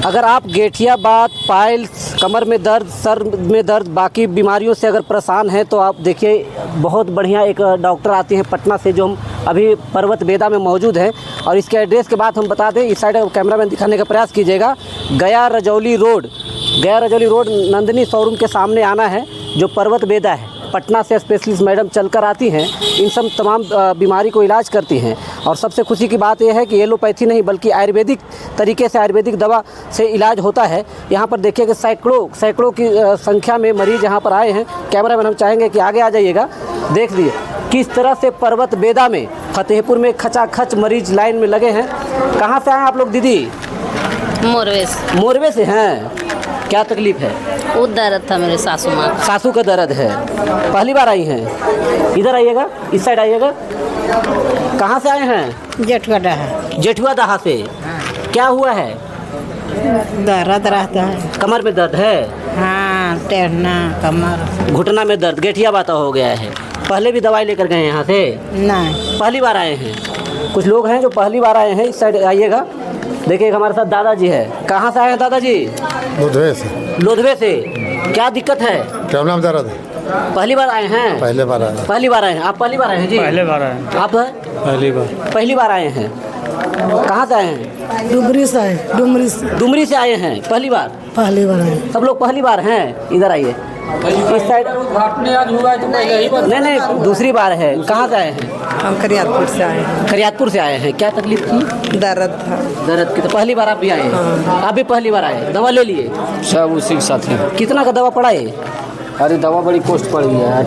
अगर आप गठिया बात, पाइल्स, कमर में दर्द, सर में दर्द, बाकी बीमारियों से अगर परेशान हैं तो आप देखिए बहुत बढ़िया एक डॉक्टर आती हैं पटना से, जो हम अभी पर्वत बेदा में मौजूद हैं। और इसके एड्रेस के बाद हम बता दें, इस साइड कैमरामैन दिखाने का प्रयास कीजिएगा। गया रजौली रोड नंदिनी शोरूम के सामने आना है, जो पर्वत बेदा है। पटना से स्पेशलिस्ट मैडम चलकर आती हैं, इन सब तमाम बीमारी को इलाज करती हैं। और सबसे खुशी की बात यह है कि एलोपैथी नहीं बल्कि आयुर्वेदिक तरीके से, आयुर्वेदिक दवा से इलाज होता है। यहाँ पर देखिए कि सैकड़ों की संख्या में मरीज़ यहाँ पर आए हैं। कैमरामैन हम चाहेंगे कि आगे आ जाइएगा। देख लीजिए किस तरह से पर्वत बेदा में, फतेहपुर में खचाखच मरीज लाइन में लगे हैं। कहाँ से आए आप लोग दीदी? मोरवे से हैं। क्या तकलीफ है? वो दर्द था मेरे सासू माँ। सासू का दर्द है। पहली बार आई हैं? इधर आइएगा, इस साइड आइएगा। कहाँ से आए हैं? जेठुआ दहा से। क्या हुआ है? दर्द रहता है, कमर में दर्द है। हाँ, टेढ़ना कमर, घुटना में दर्द, गठिया बाता हो गया है। पहले भी दवाई लेकर गए यहाँ से? नहीं, पहली बार आए हैं। कुछ लोग हैं जो पहली बार आए हैं। इस साइड आइएगा। देखिए हमारे साथ दादाजी है। कहाँ से आए हैं दादाजी? लोधवे से। क्या दिक्कत है? क्या नाम दर्द है? पहली बार आए हैं? पहले बार आया। पहली बार आए हैं। आप पहली बार आए हैं जी? पहले बार आए। आप पहली बार आए हैं। कहाँ से आए हैं? डुमरी से आए, डुमरी से आए हैं। पहली बार आए। सब लोग पहली बार हैं। इधर आइए, इस साइड। नहीं, दूसरी बार है। कहाँ से आए हैं? हम करियातपुर से आए हैं। करियातपुर से आए हैं। क्या तकलीफ थी? दर्द था। दर्द की। तो पहली बार आप भी आए हैं? आप भी पहली बार आए? दवा ले लिए? सब उसी के साथ है। कितना का दवा पड़ा है? अरे दवा बड़ी कॉस्ट पड़ गई है।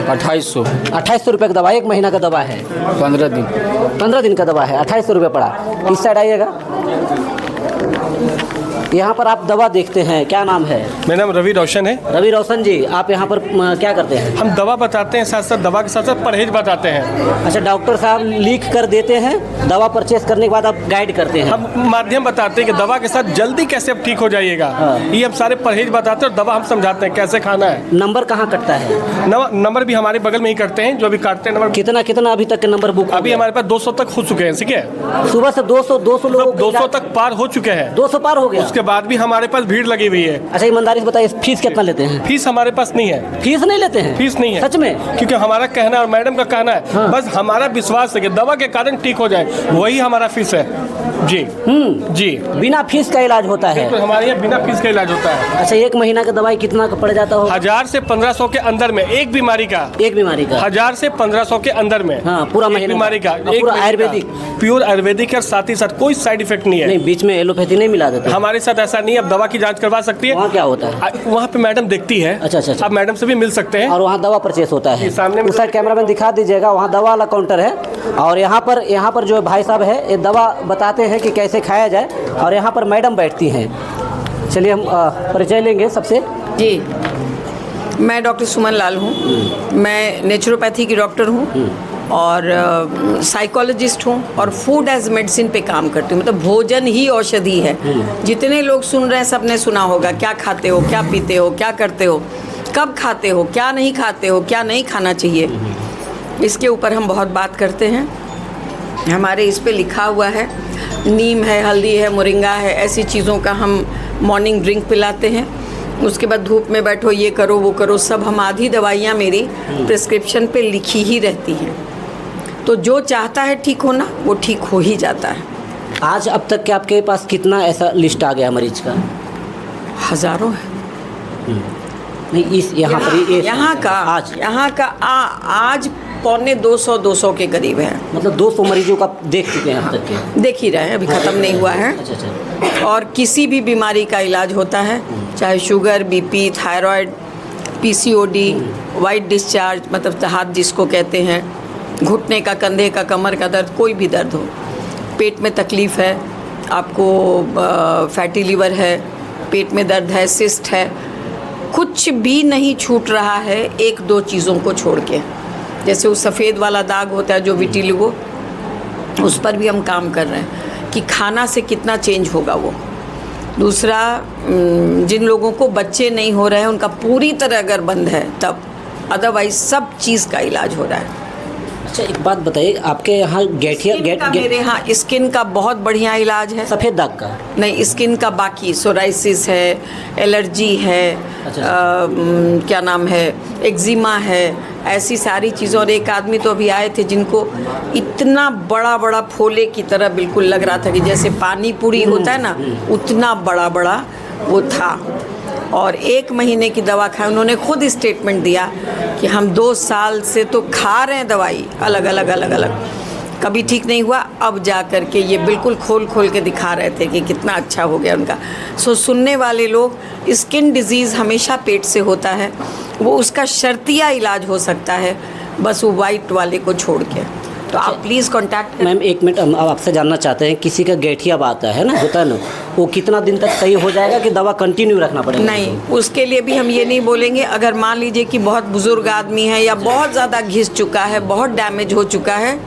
2800 रुपये का दवा। 1 महीना का दवा है। 15 दिन का दवा है। 2800 रुपये पड़ा। इस साइड आइएगा। यहाँ पर आप दवा देखते हैं। क्या नाम है? मेरा नाम रवि रोशन है। रवि रोशन जी, आप यहाँ पर क्या करते हैं? हम दवा बताते हैं, साथ साथ दवा के साथ साथ परहेज बताते हैं। अच्छा, डॉक्टर साहब लिख कर देते हैं, दवा परचेस करने के बाद आप गाइड करते हैं? हम माध्यम बताते हैं कि दवा के साथ जल्दी कैसे ठीक हो जाइएगा। ये हम सारे परहेज बताते हैं और दवा हम समझाते हैं कैसे खाना है। नंबर कहाँ कटता है? नंबर भी हमारे बगल में ही करते हैं, जो भी काटते हैं नंबर। कितना अभी तक के नंबर बुक? अभी हमारे पास 200 तक हो चुके हैं। ठीक है, सुबह से 200 लोग 200 तक पार हो चुके हैं। 200 पार हो गया। उसके बाद भी हमारे पास भीड़ लगी हुई है। अच्छा, ईमानदारी से बताइए, फीस कितना लेते हैं? फीस हमारे पास नहीं है। फीस नहीं लेते हैं? फीस नहीं है सच में? क्योंकि हमारा कहना और मैडम का कहना है। हाँ। बस हमारा विश्वास है कि दवा के कारण ठीक हो जाए, वही हमारा फीस है जी। जी, बिना फीस का इलाज होता है? तो हमारे यहाँ बिना फीस का इलाज होता है। अच्छा, 1 महीना का दवाई कितना का पड़ जाता हो? 1000 से 1500 के अंदर में एक बीमारी का। 1000 से 1500 के अंदर में। हाँ, पूरा महीना बीमारी का। पूरा आयुर्वेदिक, प्योर आयुर्वेदिक है। साथ ही साथ कोई साइड इफेक्ट नहीं है। नहीं, बीच में एलोपैथी नहीं मिला देते? हमारे साथ ऐसा नहीं है। अब दवा की जांच करवा सकती है। वहाँ क्या होता है? वहाँ पे मैडम देखती है। अच्छा। आप मैडम से भी मिल सकते हैं। और वहाँ दवा परचेस होता है? सामने उस साइड कैमरामैन दिखा दीजिएगा, वहाँ दवा वाला काउंटर है। और यहाँ पर जो भाई साहब है, ये दवा बताते हैं कि कैसे खाया जाए। और यहाँ पर मैडम बैठती हैं। चलिए हम परिचय लेंगे सबसे। जी, मैं डॉक्टर सुमन लाल हूँ। मैं नेचुरोपैथी की डॉक्टर हूँ और साइकोलॉजिस्ट हूँ और फूड एज मेडिसिन पे काम करती हूँ। मतलब भोजन ही औषधि है। जितने लोग सुन रहे हैं सब ने सुना होगा, क्या खाते हो, क्या पीते हो, क्या करते हो, कब खाते हो, क्या नहीं खाते हो, क्या नहीं खाना चाहिए, इसके ऊपर हम बहुत बात करते हैं। हमारे इस पे लिखा हुआ है, नीम है, हल्दी है, मोरिंगा है, ऐसी चीज़ों का हम मॉर्निंग ड्रिंक पिलाते हैं। उसके बाद धूप में बैठो, ये करो, वो करो, सब हम आधी दवाइयाँ मेरी प्रिस्क्रिप्शन पे लिखी ही रहती हैं। तो जो चाहता है ठीक होना, वो ठीक हो ही जाता है। आज अब तक के आपके पास कितना ऐसा लिस्ट आ गया मरीज का? हज़ारों है। नहीं, इस यहाँ का आज 250 के करीब है। मतलब 200 मरीजों का देख चुके हैं अब तक के? देख ही रहे हैं, अभी ख़त्म नहीं हुआ है। अच्छा। और किसी भी बीमारी का इलाज होता है, चाहे sugar, BP, thyroid, PCOD, white discharge मतलब हाथ जिसको कहते हैं, घुटने का, कंधे का, कमर का दर्द, कोई भी दर्द हो, पेट में तकलीफ़ है, आपको फैटी लीवर है, पेट में दर्द है, सिस्ट है, कुछ भी नहीं छूट रहा है 1-2 चीज़ों को छोड़ के। जैसे वो सफ़ेद वाला दाग होता है जो विटिलिगो, उस पर भी हम काम कर रहे हैं कि खाना से कितना चेंज होगा वो। दूसरा, जिन लोगों को बच्चे नहीं हो रहे हैं उनका पूरी तरह अगर बंद है तब, अदरवाइज सब चीज़ का इलाज हो रहा है। अच्छा एक बात बताइए, आपके यहाँ गठिया मेरे यहाँ स्किन का बहुत बढ़िया इलाज है। सफ़ेद दाग का? नहीं, स्किन का बाकी सोराइसिस है, एलर्जी है, क्या नाम है, एक्जिमा है, ऐसी सारी चीज़ों। और एक आदमी तो अभी आए थे जिनको इतना बड़ा बड़ा फोले की तरह बिल्कुल लग रहा था कि जैसे पानी पूरी होता है ना, उतना बड़ा बड़ा वो था। और 1 महीने की दवा खाई। उन्होंने खुद स्टेटमेंट दिया कि हम 2 साल से तो खा रहे हैं दवाई अलग अलग, कभी ठीक नहीं हुआ। अब जा कर के ये बिल्कुल खोल के दिखा रहे थे कि कितना अच्छा हो गया उनका। सुनने वाले लोग, स्किन डिजीज़ हमेशा पेट से होता है, वो उसका शर्तिया इलाज हो सकता है, बस वो वाइट वाले को छोड़ के। तो आप प्लीज़ कॉन्टैक्ट। मैम 1 मिनट, हम आपसे जानना चाहते हैं, किसी का गठिया आता है ना, होता है ना, वो कितना दिन तक सही हो जाएगा कि दवा कंटिन्यू रखना पड़ेगा? नहीं, उसके लिए भी हम ये नहीं बोलेंगे। अगर मान लीजिए कि बहुत बुजुर्ग आदमी है या बहुत ज़्यादा घिस चुका है, बहुत डैमेज हो चुका है,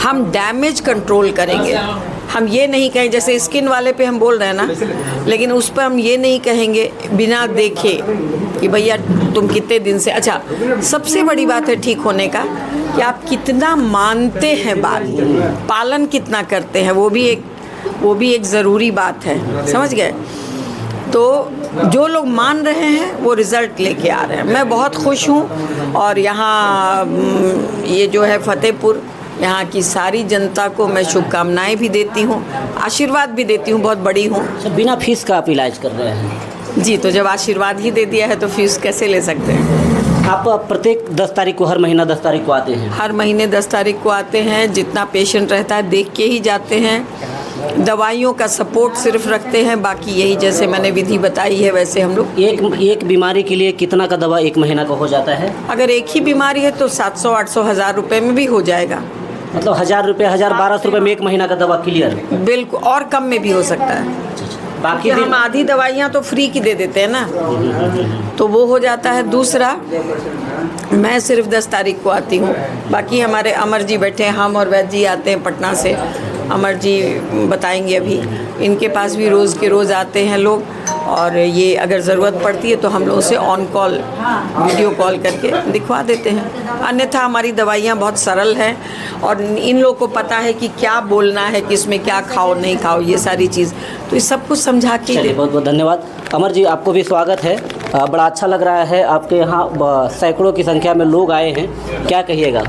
हम डैमेज कंट्रोल करेंगे। हम ये नहीं कहें, जैसे स्किन वाले पे हम बोल रहे हैं ना, लेकिन उस पर हम ये नहीं कहेंगे बिना देखे कि भैया तुम कितने दिन से। अच्छा, सबसे बड़ी बात है ठीक होने का कि आप कितना मानते हैं बात, पालन कितना करते हैं, वो भी एक ज़रूरी बात है, समझ गए? तो जो लोग मान रहे हैं वो रिज़ल्ट लेके आ रहे हैं। मैं बहुत खुश हूँ। और यहाँ ये जो है फतेहपुर, यहाँ की सारी जनता को मैं शुभकामनाएं भी देती हूँ, आशीर्वाद भी देती हूँ, बहुत बड़ी हूँ। बिना फीस का आप इलाज कर रहे हैं? जी, तो जब आशीर्वाद ही दे दिया है तो फीस कैसे ले सकते हैं? आप प्रत्येक 10 तारीख को, हर महीना 10 तारीख को आते हैं? हर महीने 10 तारीख को आते हैं। जितना पेशेंट रहता है देख के ही जाते हैं। दवाइयों का सपोर्ट सिर्फ रखते हैं, बाकी यही जैसे मैंने विधि बताई है वैसे हम लोग। एक बीमारी के लिए कितना का दवा 1 महीना का हो जाता है? अगर एक ही बीमारी है तो 700, 800, 1000 रुपये में भी हो जाएगा। मतलब 1000 रुपये, 1200 रुपये में 1 महीना का दवा क्लियर? बिल्कुल, और कम में भी हो सकता है। बाकी हम आधी दवाइयाँ तो फ्री की दे देते हैं ना, तो वो हो जाता है। दूसरा, मैं सिर्फ 10 तारीख को आती हूँ, बाकी हमारे अमर जी बैठे हैं, हम और वैद्य जी आते हैं पटना से। अमर जी बताएंगे अभी, इनके पास भी रोज़ के रोज़ आते हैं लोग। और ये अगर ज़रूरत पड़ती है तो हम लोग उसे ऑन कॉल, वीडियो कॉल करके दिखवा देते हैं। अन्यथा हमारी दवाइयाँ बहुत सरल हैं और इन लोगों को पता है कि क्या बोलना है, किसमें क्या खाओ नहीं खाओ, ये सारी चीज़, तो ये सब कुछ समझा के। बहुत बहुत धन्यवाद। अमर जी, आपको भी स्वागत है। बड़ा अच्छा लग रहा है, आपके यहाँ सैकड़ों की संख्या में लोग आए हैं, क्या कहिएगा?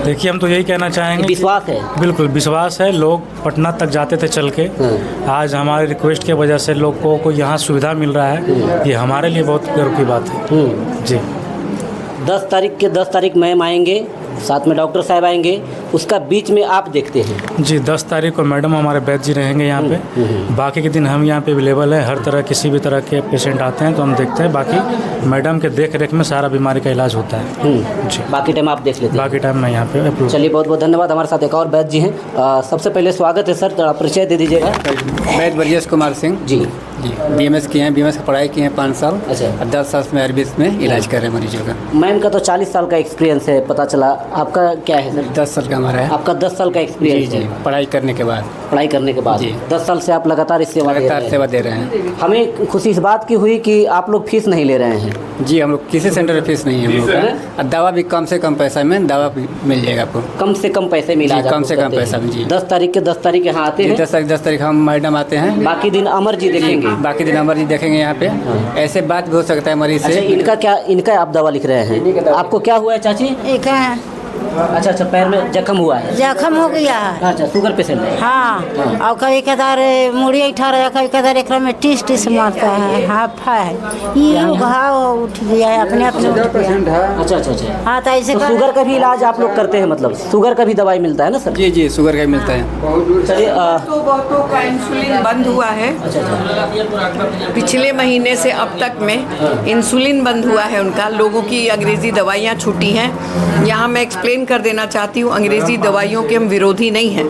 देखिए, हम तो यही कहना चाहेंगे, विश्वास है? बिल्कुल विश्वास है। लोग पटना तक जाते थे चल के, आज हमारे रिक्वेस्ट की वजह से लोगों को यहाँ सुविधा मिल रहा है, ये हमारे लिए बहुत गर्व की बात है जी। 10 तारीख मैम आएंगे, साथ में डॉक्टर साहब आएंगे, उसका बीच में आप देखते हैं? जी, 10 तारीख को मैडम हमारे वैद्य जी रहेंगे यहाँ पे। बाकी के दिन हम यहाँ पे अवेलेबल है, हर तरह किसी भी तरह के पेशेंट आते हैं तो हम देखते हैं। बाकी मैडम के देख रेख में सारा बीमारी का इलाज होता है जी। बाकी टाइम आप देख लेते हैं? बाकी टाइम मैं यहाँ पे। चलिए, बहुत बहुत धन्यवाद। हमारे साथ एक और वैद्य जी हैं, सबसे पहले स्वागत है सर, थोड़ा परिचय दे दीजिएगा। वैद्य ब्रजेश कुमार सिंह जी। BMS किए हैं, BMS की पढ़ाई की है 5 साल। अच्छा। 10 साल में आयुर्वेद में इलाज कर रहे हैं मरीजों का। मैम का तो 40 साल का एक्सपीरियंस है, पता चला। आपका क्या है सर? 10 साल का हमारा है। आपका 10 साल का एक्सपीरियंस है? पढ़ाई करने के बाद। पढ़ाई करने के बाद 10 साल से आप लगातार इस सेवा दे रहे हैं। हमें खुशी इस बात की हुई कि आप लोग फीस नहीं ले रहे हैं। जी, हम लोग किसी सेंटर में फीस नहीं है हम लोग का। दवा भी कम से कम पैसा में दवा भी मिल जाएगा आपको। कम से कम पैसे में इलाज? कम से कम पैसा में जी। 10 तारीख यहाँ आते हैं? 10 तारीख हम मैडम आते हैं। बाकी दिन अमर जी देखेंगे? बाकी दिन अमर जी देखेंगे यहाँ पे। ऐसे बात भी हो सकता है मरीज से। इनका आप दवा लिख रहे हैं? आपको क्या हुआ है चाची? एक है। अच्छा, पैर में जख्म हुआ है? जख्म हो गया है। अच्छा, शुगर पेशेंट है? हाँ। और कभी कदार मुड़ी उठा रहा है, कभी कदार एक में टिस मारता है, हाफा है, ये घाव उठ गया है, अपने उठ गया। अच्छा। हाँ, तो ऐसे शुगर का भी इलाज आप लोग करते हैं? मतलब शुगर का भी दवाई मिलता है ना सर? जी, शुगर का मिलता है। चलिए, बहुतों का इंसुलिन बंद हुआ है। पिछले महीने से अब तक में इंसुलिन बंद हुआ है उनका। लोगों की अंग्रेज़ी दवाइयाँ छूटी हैं। यहाँ मैं एक्सप्लेन कर देना चाहती हूँ, अंग्रेज़ी दवाइयों के हम विरोधी नहीं हैं,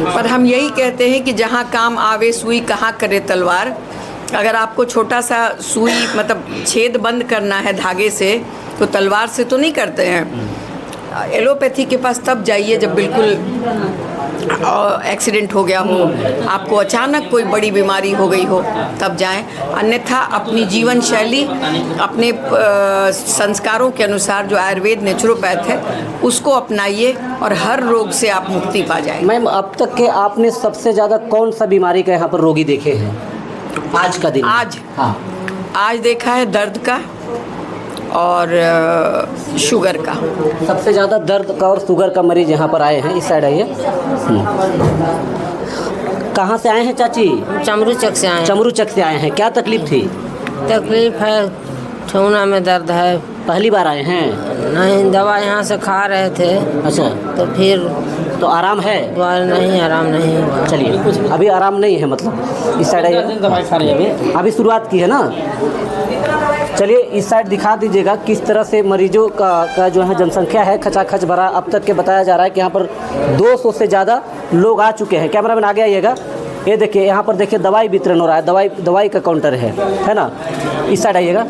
पर हम यही कहते हैं कि जहाँ काम आवे सुई कहाँ करे तलवार। अगर आपको छोटा सा सुई मतलब छेद बंद करना है धागे से, तो तलवार से तो नहीं करते हैं। एलोपैथी के पास तब जाइए जब बिल्कुल एक्सीडेंट हो गया हो, आपको अचानक कोई बड़ी बीमारी हो गई हो, तब जाएं। अन्यथा अपनी जीवन शैली, अपने संस्कारों के अनुसार जो आयुर्वेद नेचुरोपैथ है उसको अपनाइए और हर रोग से आप मुक्ति पा जाएंगे। मैम, अब तक के आपने सबसे ज़्यादा कौन सा बीमारी का यहाँ पर रोगी देखे हैं आज का दिन? आज देखा है दर्द का और शुगर का। सबसे ज़्यादा दर्द का और शुगर का मरीज यहाँ पर आए हैं। इस साइड आइए। कहाँ से आए हैं चाची? चमरू चक से आए हैं। चमरू चक से आए हैं। क्या तकलीफ थी? तकलीफ है, ठेहुना में दर्द है। पहली बार आए हैं? नहीं, दवा यहाँ से खा रहे थे। अच्छा, तो फिर तो आराम है? नहीं, आराम नहीं हुआ। चलिए, अभी आराम नहीं है मतलब। इस साइड आइए। दवाई खा रही है अभी शुरुआत की है ना? चलिए इस साइड दिखा दीजिएगा किस तरह से मरीजों का जो है जनसंख्या है खचाखच भरा। अब तक के बताया जा रहा है कि यहाँ पर 200 से ज़्यादा लोग आ चुके हैं। कैमरामैन आगे आइएगा। ये देखिए, यहाँ पर देखिए दवाई वितरण हो रहा है। दवाई का काउंटर है ना? इस साइड आइएगा।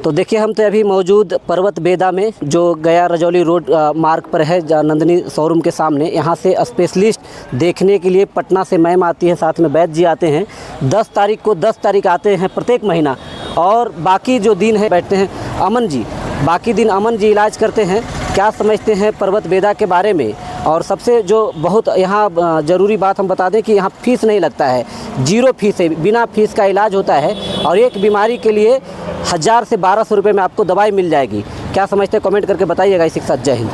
तो देखिए, हम तो अभी मौजूद पर्वत बेदा में, जो गया रजौली रोड मार्ग पर है, नंदिनी शोरूम के सामने। यहाँ से स्पेशलिस्ट देखने के लिए पटना से मैम आती है, साथ में वैद्य जी आते हैं। 10 तारीख आते हैं प्रत्येक महीना, और बाकी जो दिन है बैठते हैं अमन जी। बाकी दिन अमन जी इलाज करते हैं। क्या समझते हैं पर्वत बेदा के बारे में? और सबसे जो बहुत यहाँ ज़रूरी बात हम बता दें कि यहाँ फ़ीस नहीं लगता है, 0 फीस है, बिना फीस का इलाज होता है। और एक बीमारी के लिए 1000 से 1200 रुपये में आपको दवाई मिल जाएगी। क्या समझते हैं? कमेंट करके बताइएगा। इसी के साथ जय हिंद।